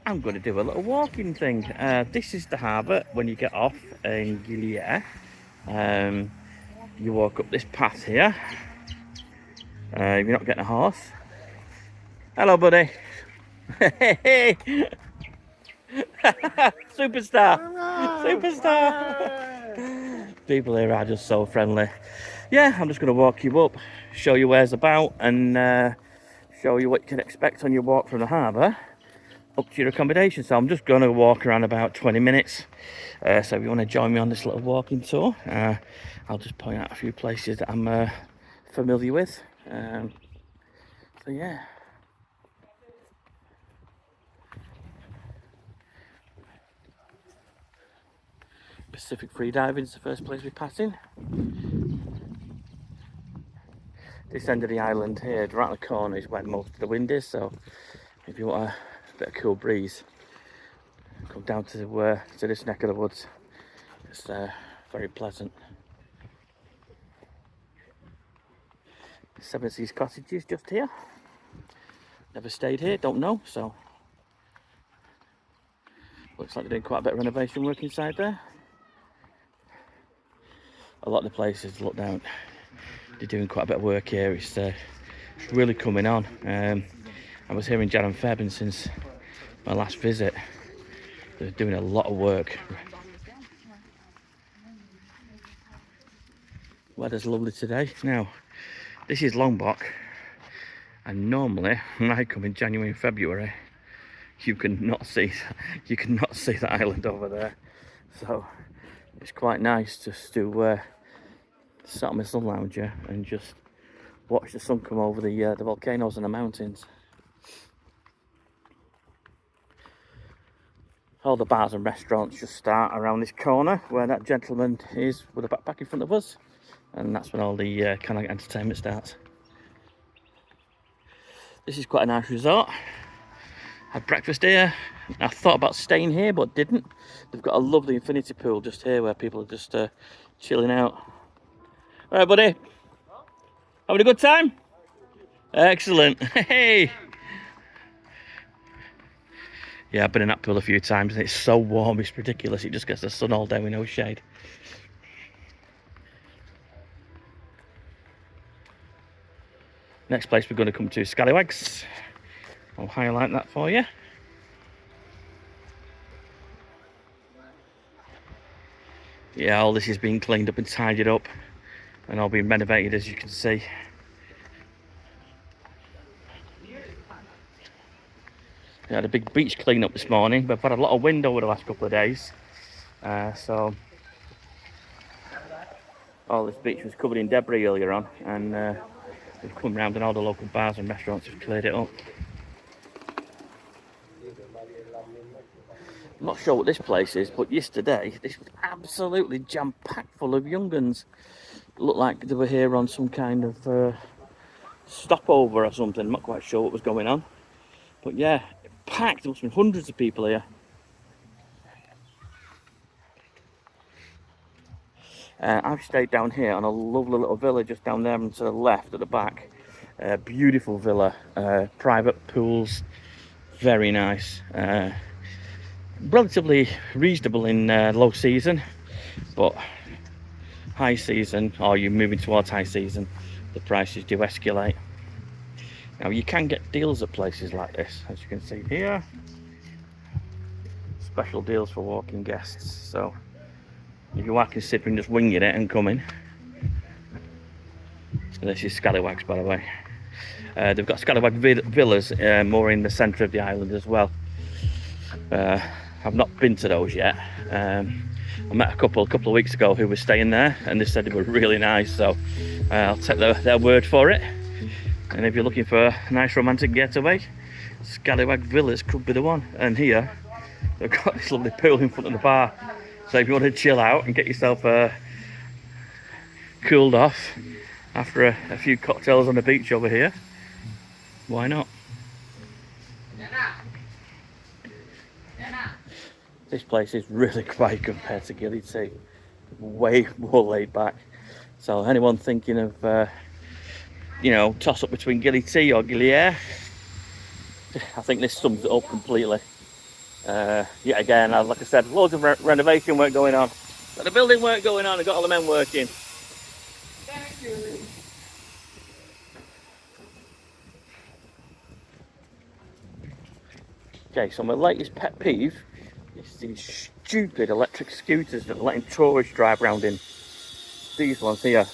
I'm going to do a little walking thing. This is the harbour when you get off in Gili Air. You walk up this path here. If you're not getting a horse. Hello, buddy. Hey, superstar. Superstar. People here are just so friendly. Yeah, I'm just going to walk you up, show you where's about, and show you what you can expect on your walk from the harbour up to your accommodation. So I'm just going to walk around about 20 minutes. So if you want to join me on this little walking tour, I'll just point out a few places that I'm familiar with. So yeah. Pacific Freediving is the first place we're passing. This end of the island here, right on the corner, is where most of the wind is. So if you want a bit of cool breeze, come down to this neck of the woods. It's very pleasant. Seven Seas Cottages just here. Never stayed here, don't know. So looks like they're doing quite a bit of renovation work inside there. A lot of the places, look down, they're doing quite a bit of work here. It's really coming on. I was here in Jan and Feb, and since my last visit, they're doing a lot of work. Weather's lovely today. Now, this is Lombok, and normally when I come in January and February, you cannot see that island over there. So it's quite nice just to sit on my sun lounger and just watch the sun come over the volcanoes and the mountains. All the bars and restaurants just start around this corner where that gentleman is with a backpack in front of us, and that's when all the kind of entertainment starts. This is quite a nice resort. Had breakfast here. I thought about staying here but didn't. They've got a lovely infinity pool just here where people are just chilling out. All right, buddy. Having a good time? Excellent. Hey. Yeah, I've been in that pool a few times and it's so warm, it's ridiculous. It just gets the sun all day with no shade. Next place we're going to come to is Scallywags. I'll highlight that for you. Yeah, all this is being cleaned up and tidied up and all being renovated, as you can see. We had a big beach clean up this morning. We've had a lot of wind over the last couple of days. So all this beach was covered in debris earlier on, and we've come round and all the local bars and restaurants have cleared it up. I'm not sure what this place is, but yesterday this was absolutely jam-packed full of young'uns. Looked like they were here on some kind of stopover or something. I'm not quite sure what was going on, but yeah, packed. There must have been hundreds of people here. I've stayed down here on a lovely little villa just down there and to the left at the back. Beautiful villa, private pools, very nice. Relatively reasonable in low season, but high season, or you're moving towards high season, the prices do escalate. Now you can get deals at places like this, as you can see here. Special deals for walking guests. So if you are considering just winging it and coming, this is Scallywags, by the way. They've got Scallywag villas more in the centre of the island as well. I've not been to those yet. I met a couple of weeks ago who were staying there, and they said they were really nice. So I'll take their word for it. And if you're looking for a nice romantic getaway, Scallywag Villas could be the one. And here they've got this lovely pool in front of the bar. So if you want to chill out and get yourself cooled off after a few cocktails on the beach over here, why not? This place is really quiet compared to Gili Tea. Way more laid back. So anyone thinking of toss up between Gili Tea or Gili Air, I think this sums it up completely. Yet again, like I said, loads of renovation work going on. Got the building work going on, I got all the men working. Thank you. Okay, so my latest pet peeve is these stupid electric scooters that are letting tourists drive around in. These ones here.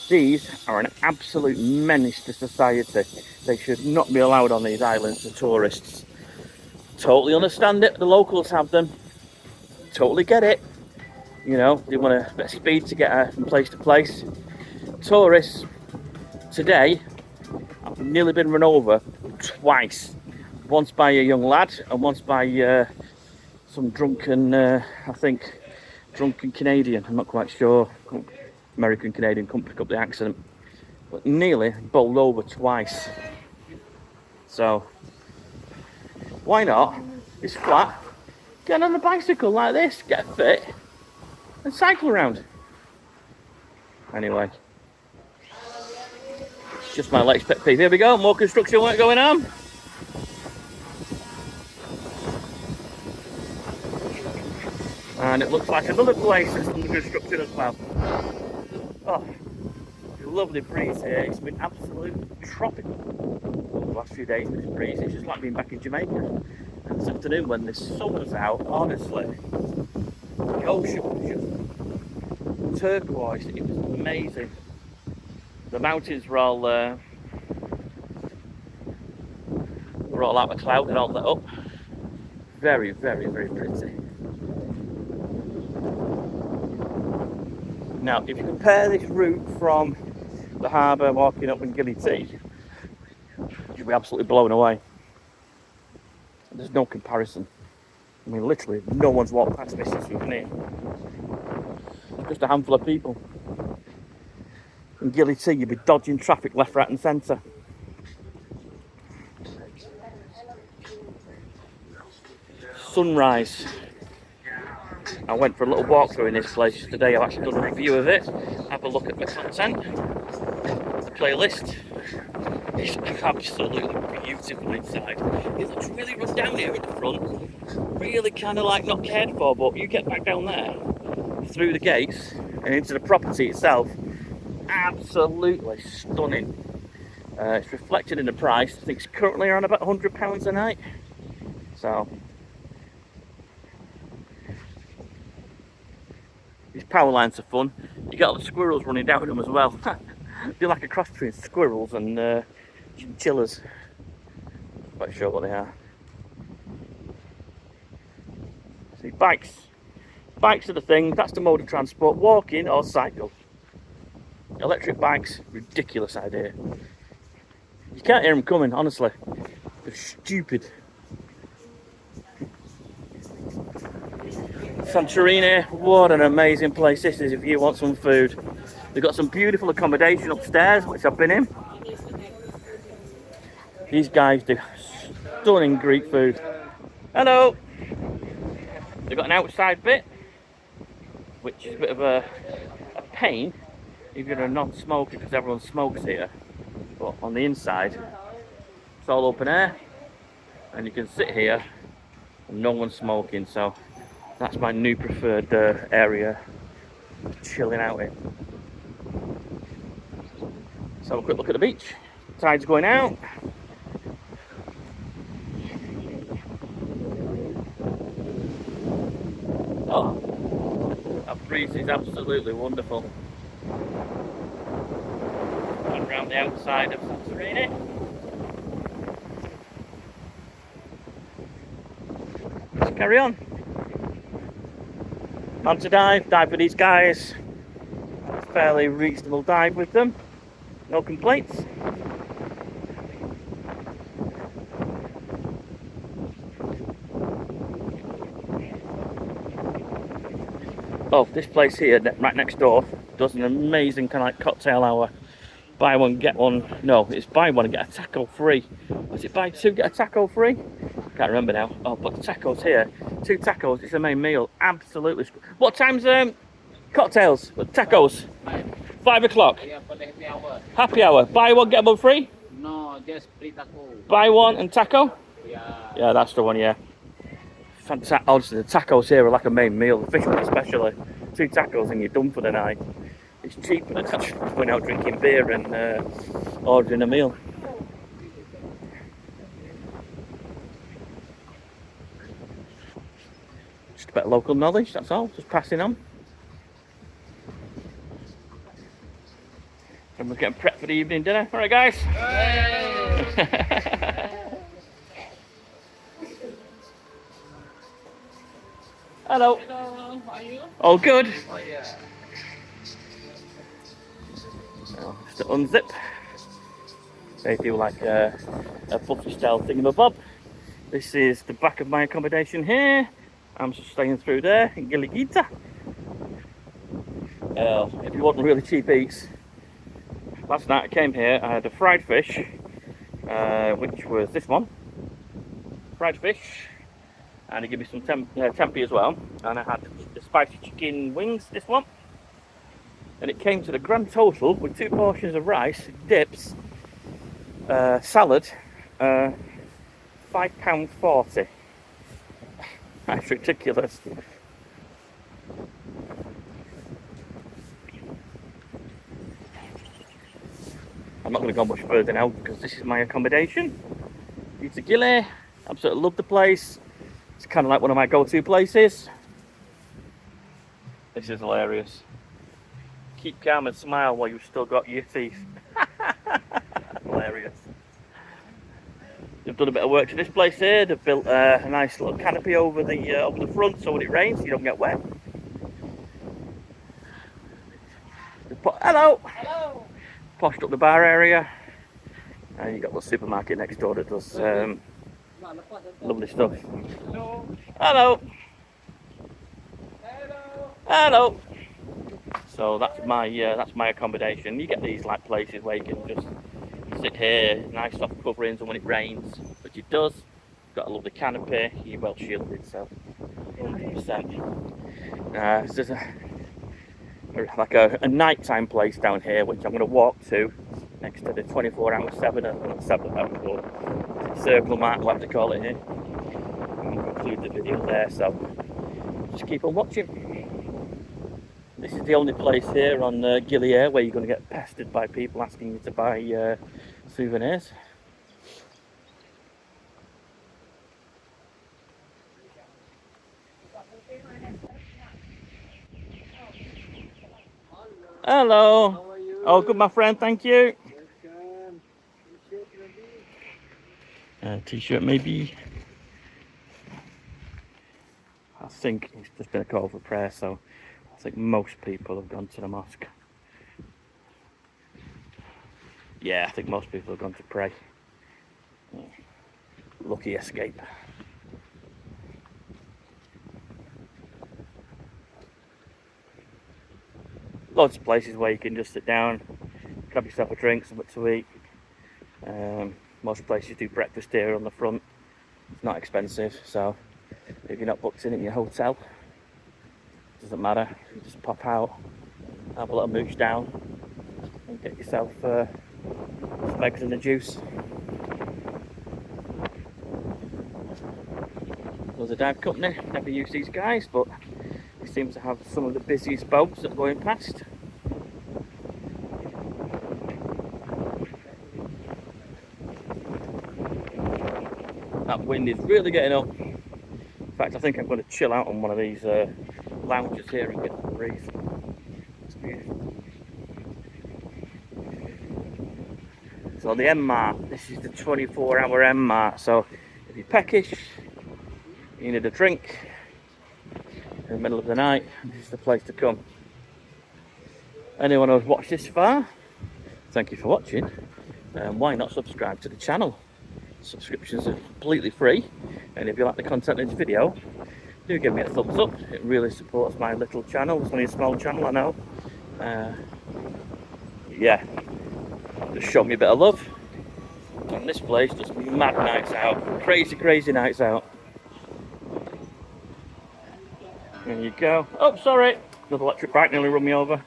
These are an absolute menace to society. They should not be allowed on these islands for tourists. Totally understand it, the locals have them. Totally get it. You know, they want a bit of speed to get from place to place. Tourists, today, I've nearly been run over twice. Once by a young lad and once by some drunken, I think, drunken Canadian. I'm not quite sure. American Canadian, couldn't pick up the accent. But nearly bowled over twice. So, why not? It's flat. Get on a bicycle like this, get fit, and cycle around. Anyway, just my latest pet peeve. Here we go, more construction work going on. And it looks like another place that's under construction as well. Oh, lovely breeze here. It's been absolute tropical the last few days. This breeze, it's just like being back in Jamaica. And this afternoon when the sun was out, honestly, the ocean was just turquoise. It was amazing. The mountains were all out of cloud and all lit up. Very, very, very pretty. Now, if you compare this route from the harbour walking up in Gili, you'll be absolutely blown away. There's no comparison. I mean, literally, no one's walked past this since we've been here. Just a handful of people. In Gili, you'll be dodging traffic left, right, and centre. Sunrise. I went for a little walkthrough in this place today. I've actually done a review of it. Have a look at the content, the playlist. It's absolutely beautiful inside. It looks really run down here at the front. Really kind of like not cared for, but you get back down there through the gates and into the property itself. Absolutely stunning. It's reflected in the price. I think it's currently around about £100 a night. So these power lines are fun. You get all the squirrels running down them as well. They're like a cross between squirrels and chinchillas. Not quite sure what they are. See, bikes. Bikes are the thing. That's the mode of transport. Walking or cycle. Electric bikes, ridiculous idea. You can't hear them coming, honestly. They're stupid. Santorini, what an amazing place this is if you want some food. They've got some beautiful accommodation upstairs, which I've been in. These guys do stunning Greek food. Hello! They've got an outside bit, which is a bit of a pain if you're a non-smoker, because everyone smokes here. But on the inside, it's all open air, and you can sit here and no one's smoking, so that's my new preferred area chilling out in. Let's have a quick look at the beach. Tide's going out. Oh, that breeze is absolutely wonderful. And around the outside of Santorini. Let's carry on. On to dive with these guys. Fairly reasonable dive with them. No complaints. Oh, this place here, right next door, does an amazing kind of like cocktail hour. Buy one, get one. No, it's buy one and get a taco free. Was it buy two, get a taco free? Can't remember now. Oh, but the tacos here, 2 tacos, it's a main meal. Absolutely. What time's cocktails? Tacos? 5 o'clock. Yeah, for the happy hour. Happy hour. Buy one, get one free? No, just free taco. Buy one and taco? Yeah. Yeah, that's the one, yeah. fantastic. Honestly, the tacos here are like a main meal. The fish one especially. 2 tacos and you're done for the night. It's cheaper than actually going out drinking beer and ordering a meal. Just a bit of local knowledge, that's all. Just passing on. And we're getting prepped for the evening dinner. All right, guys. Hello. Hello, how are you? All good. Oh, yeah. Now, just to unzip. They do like a buffet style thingamabob. This is the back of my accommodation here. I'm just staying through there in Gili Islands. If you want really cheap eats, last night I came here, I had a fried fish, which was this one. Fried fish. And he gave me some tempeh as well. And I had the spicy chicken wings, this one. And it came to the grand total with 2 portions of rice, dips, salad, £5.40. That's ridiculous. I'm not going to go much further now because this is my accommodation. It's a Gili. Absolutely love the place. It's kind of like one of my go-to places. This is hilarious. Keep calm and smile while you've still got your teeth. Hilarious. They've done a bit of work to this place here. They've built a nice little canopy over the front so when it rains you don't get wet. Hello! Hello. Poshed up the bar area. And you've got the supermarket next door that does lovely stuff. Hello. Hello! Hello. Hello! So that's my accommodation. You get these like places where you can just sit here, nice soft coverings, and when it rains, which it does, you've got a lovely canopy, you're well shielded, so 100%. There's a nighttime place down here which I'm going to walk to next to the 24-hour 7 circle mark, what to call it here. I'll conclude the video there, so just keep on watching. This is the only place here on Gili Air where you're going to get pestered by people asking you to buy souvenirs. Hello. How are you? Oh, good, my friend. Thank you. Welcome. T-shirt, maybe. I think it's just been a call for prayer, so I think most people have gone to the mosque. Yeah, I think most people have gone to pray. Lucky escape. Loads of places where you can just sit down, grab yourself a drink, something to eat. Most places do breakfast here on the front. It's not expensive, so if you're not booked in your hotel, it doesn't matter. You just pop out, have a little mooch down, and get yourself some eggs and a juice. There's a dive company, never use these guys, but they seem to have some of the busiest boats that are going past. That wind is really getting up. In fact, I think I'm going to chill out on one of these lounges here and get a breeze. It's beautiful. So the M Mart, this is the 24-hour M Mart. So if you're peckish, you need a drink in the middle of the night, this is the place to come. Anyone who's watched this far, thank you for watching. Why not subscribe to the channel? Subscriptions are completely free, and if you like the content in this video, do give me a thumbs up. It really supports my little channel. It's only a small channel, I know. Yeah, just show me a bit of love. And this place just mad nights out, crazy nights out. There you go. Oh, sorry, another electric bike nearly run me over.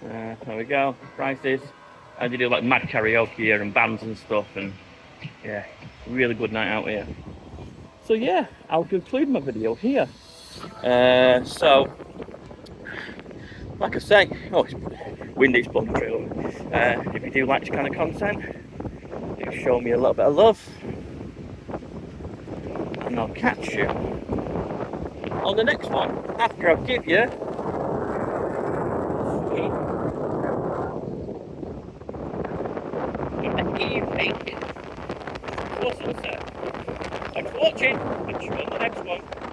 There we go. Prices. And they do like mad karaoke here and bands and stuff, and yeah, really good night out here. So yeah, I'll conclude my video here. So, like I say, oh, it's windy, it's blowing through. If you do like this kind of content, do show me a little bit of love, and I'll catch you on the next one after I've give you the evening before sunset. Thanks for watching. Catch you on the next one.